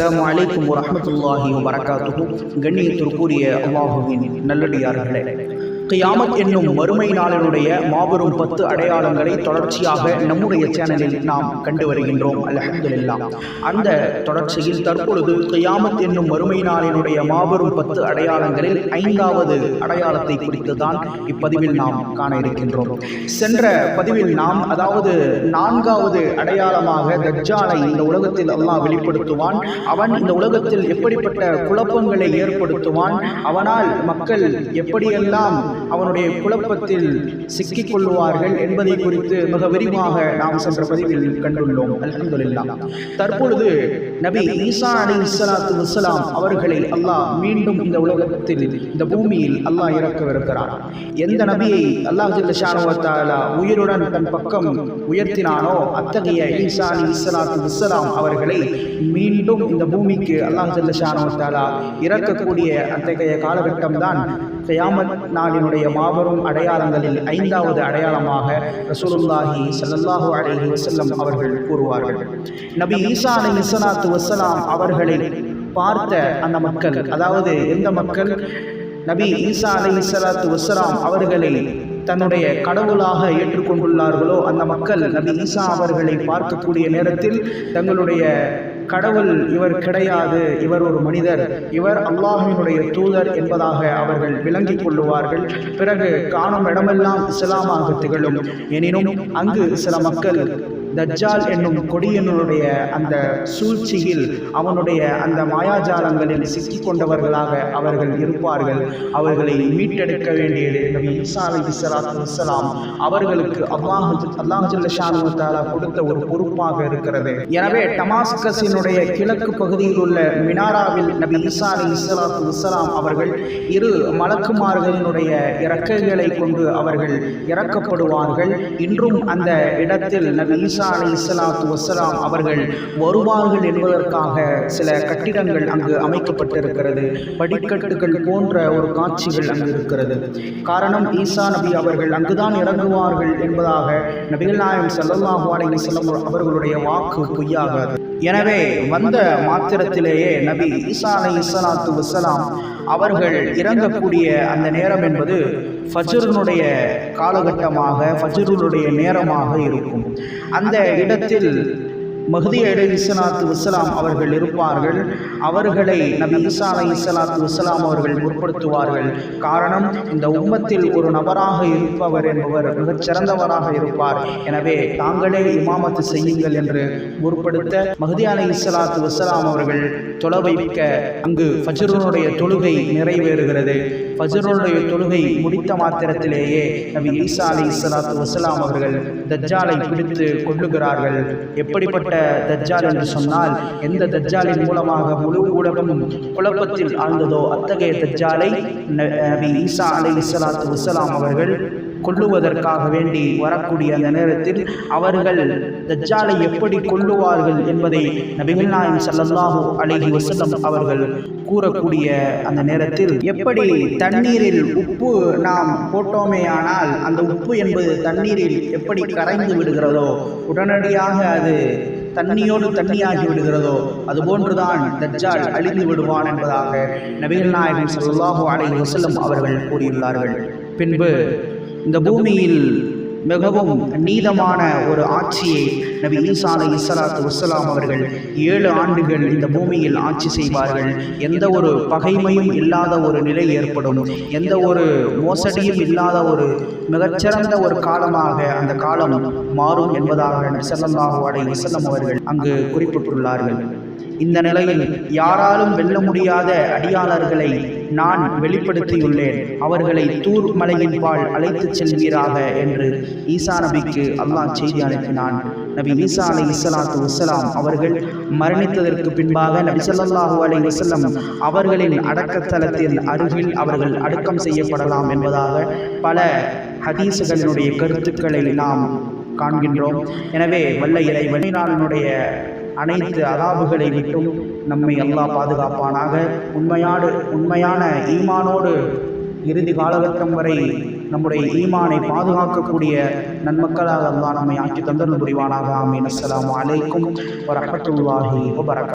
அஸ்ஸலாமு அலைக்கும் வரஹ்மத்துல்லாஹி வபரகாத்துஹு. கண்ணியத்திற்குரிய அல்லாஹுவின் நல்லடியார்களே, கியாமத் என்னும் மறுமை நாளினுடைய மாபெரும் 10 அடையாளங்களை தொடர்ச்சியாக நம்முடைய சேனலில் நாம் கண்டு வருகின்றோம். அல்ஹம்துலில்லாஹ். அந்த தொடர்ச்சியில் தற்பொழுது கியாமத் என்னும் மறுமை நாளினுடைய மாபெரும் 10 அடையாளங்களில் 5வது அடையாளத்தை குறித்து தான் இப்பதிவில் நாம் காண இருக்கின்றோம். சென்ற பதிவில் நாம் அதாவது 4வது அடையாளமாக தஜ்ஜாலை இந்த உலகத்தில் அல்லாஹ் வெளிப்படுத்துவான். அவன் இந்த உலகத்தில் எப்படிப்பட்ட குழப்பங்களை ஏற்படுத்துவான், அவனால் மக்கள் எப்படியெல்லாம் அவனுடைய குழப்பத்தில் சிக்கிக் கொள்ளுவார்கள் என்பதை குறித்து மிக விரிவாக நாம் சென்ற பதிவில் கண்டுள்ளோம். அல்ஹம்துலில்லாஹ். தற்பொழுது நபி ஈசா அலைஹிஸ்ஸலாத்து வஸ்ஸலாம் அவர்களை அல்லாஹ் மீண்டும் இந்த உலகத்தில் இந்த பூமியில் அல்லாஹ் இறக்கவிருக்கிறார். எந்த நபியை அல்லாஹ் ஜல்ல ஷானஹு வ தஆலா உயிருடன் தன் பக்கம் உயர்த்தினானோ அத்தகைய ஈசா அலைஹிஸ்ஸலாத்து வஸ்ஸலாம் அவர்களை மீண்டும் இந்த பூமிக்கு அல்லாஹ் ஜல்ல ஷானஹு வ தஆலா இறக்கக்கூடிய அத்தகைய காலகட்டம் தான் கியாமத் நாளினுடைய மாபெரும் அடையாளங்களில் 5வது அடையாளமாக ரசூலுல்லாஹி ஸல்லல்லாஹு அலைஹி வஸல்லம் அவர்கள் கூறுவார்கள். நபி ஈசா அலைஹிஸ்ஸலாத்து வஸ்ஸலாம் அவர்களை பார்த்த அந்த மக்கள், அதாவது எந்த மக்கள் நபி ஈசா அலைஹிஸ்ஸலாத்து வஸ்ஸலாம் அவர்களை தன்னுடைய கடவுளாக ஏற்றுக்கொண்டுள்ளார்களோ அந்த மக்கள் நபி ஈசா அவர்களை பார்க்கக்கூடிய நேரத்தில் தங்களுடைய கடவுள் இவர் கிடையாது, இவர் ஒரு மனிதர், இவர் அல்லாஹ்வினுடைய தூதர் என்பதாக அவர்கள் விளங்கிக் கொள்ளுவார்கள். பிறகு காணும் இடமெல்லாம் இஸ்லாமாக திகழும். எனினும் அங்கு சில மக்கள் தஜ்ஜால் என்னும் கொடியனுடைய அந்த சூழ்ச்சியில் அவனுடைய அந்த மாயாஜாலங்களில் சிக்கிக் கொண்டவர்களாக அவர்கள் இருப்பார்கள். அவர்களை மீட்டெடுக்க வேண்டியது நபி ஈசா அலைஹிஸ்ஸலாத்து வஸ்ஸலாம் அவர்களுக்கு அல்லாஹ் ஜல்ல ஷானஹு வ தஆலா கொடுத்த ஒரு பொறுப்பாக இருக்கிறது. எனவே டமாஸ்கஸினுடைய கிழக்கு பகுதியில் உள்ள மினாராவில் நபி ஈசா அலைஹிஸ்ஸலாத்து வஸ்ஸலாம் அவர்கள் 2 மலக்குமார்களினுடைய இறக்கைகளை கொண்டு அவர்கள் இறக்கப்படுவார்கள். இன்றும் அந்த இடத்தில் நபி ஈசா அலைஹிஸ்ஸலாத்து வஸ்ஸலாம் அவர்கள் வருவார்கள் என்பதற்காக சில கட்டிடங்கள் அங்கு அமைக்கப்பட்டிருக்கிறது. படிக்கட்டுகள் போன்ற ஒரு காட்சிகள் அங்கு இருக்கிறது. காரணம், ஈசா நபி அவர்கள் அங்குதான் இறங்குவார்கள் என்பதாக நபிகள் நாயகம் ஸல்லல்லாஹு அலைஹி வஸல்லம் அவர்களுடைய வாக்கு பொய்யாகாது. எனவே வந்த மாத்திரத்திலேயே நபி ஈசா அலைஹிஸ்ஸலாத்து வஸ்ஸலாம் அவர்கள் இறங்கக்கூடிய அந்த நேரம் என்பது ஃபஜ்ருடைய காலகட்டமாக, ஃபஜ்ருடைய நேரமாக இருக்கும். அந்த இடத்தில் மஹ்தி அலைஹிஸ்ஸலாத்து வஸ்ஸலாம் அவர்கள் இருப்பார்கள். அவர்களை நபி ஈசா அலைஹிஸ்ஸலாத்து வஸ்ஸலாம் அவர்கள் முற்படுத்துவார்கள். காரணம், இந்த உம்மத்தில் ஒரு நபராக இருப்பவர் என்பவர் மிகச் சிறந்தவராக இருப்பார். எனவே தாங்களே இமாமத்து செய்யுங்கள் என்று முற்படுத்த மஹ்தி அலைஹிஸ்ஸலாத்து வஸ்ஸலாம் அவர்கள் தொழ வைக்க அங்கு ஃபஜ்ருடைய தொழுகை நிறைவேறுகிறது. ஃபஜ்ருடைய தொழுகை முடித்த மாத்திரத்திலேயே நபி ஈசா அலைஹிஸ்ஸலாத்து வஸ்ஸலாம் அவர்கள் தஜ்ஜாலை பிடித்து கொள்ளுகிறார்கள். எப்படிப்பட்ட தஜ்ஜால் என்று சொன்னால், எந்த தஜ்ஜாலின் மூலமாக முழு உலகமும் குழப்பத்தில் ஆழ்ந்ததோ அத்தகைய தஜ்ஜாலை நபி ஈசா அலைஹிஸ்ஸலாத்து வஸ்ஸலாம் அவர்கள் கொல்லுவதற்காக வேண்டி வரக்கூடிய அந்த நேரத்தில் அவர்கள் தஜ்ஜாலை எப்படி கொல்லுவார்கள் என்பதை நபிகள் நாயகம் ஸல்லல்லாஹு அலைஹி வஸல்லம் அவர்கள் கூறக்கூடிய அந்த நேரத்தில், எப்படி தண்ணீரில் உப்பு நாம் போட்டோமேயானால் அந்த உப்பு என்பது தண்ணீரில் எப்படி கரைந்து விடுகிறதோ, உடனடியாக அது தண்ணியோடு தண்ணியாகி விடுகிறதோ, அதுபோன்றுதான் தஜ்ஜால் அழிந்து விடுவான் என்பதாக நபிகள் நாயகம் ஸல்லல்லாஹு அலைஹி வஸல்லம் அவர்கள் கூறியுள்ளார்கள். பின்பு இந்த பூமியில் மிகவும் நீதமான ஒரு ஆட்சியை நபி ஈசா அலைஹிஸ்ஸலாத்து வஸ்ஸலாம் அவர்கள் 7 ஆண்டுகள் இந்த பூமியில் ஆட்சி செய்வார்கள். எந்த ஒரு பகைமையும் இல்லாத ஒரு நிலை ஏற்படும், எந்த ஒரு மோசடியும் இல்லாத ஒரு மிகச்சிறந்த ஒரு காலமாக அந்த காலம் மாறும் என்பதாக ஸல்லல்லாஹு அலைஹி வஸல்லம் அவர்கள் அங்கு குறிப்பிட்டுள்ளார்கள். இந்த நிலையில் யாராலும் வெல்ல முடியாத அடியாளர்களை நான் வெளிப்படுத்தியுள்ளேன், அவர்களை தூர் மலையின் பால் அழைத்துச் செல்வீராக என்று ஈசா நபிக்கு அல்லாஹ் செய்தி அனுப்பினான். நபி ஈசா அலைஹிஸ்ஸலாத்து வஸ்ஸலாம் அவர்கள் மரணித்ததற்கு பின்பாக நபி ஸல்லல்லாஹு அலைஹி வஸல்லம் அவர்களின் அடக்கத்தலத்தின் அருகில் அவர்கள் அடக்கம் செய்யப்படலாம் என்பதாக பல ஹதீஸுகளினுடைய கருத்துக்களை நாம் காண்கின்றோம். எனவே வல்ல இறைவனினுடைய அனைத்து அதாபுகளை விட்டும் நம்மை அல்லாஹ் பாதுகாப்பானாக. உண்மையான ஈமானோடு இறுதி காலகட்டம் வரை நம்முடைய ஈமானை பாதுகாக்கக்கூடிய நன்மக்களாக அல்லாஹ் நம்மை ஆக்கி தந்தருள் புரிவானாக. ஆமீன். அஸ்ஸலாமு அலைக்கும் வரஹ்மத்துல்லாஹி வபரகாத்துஹு.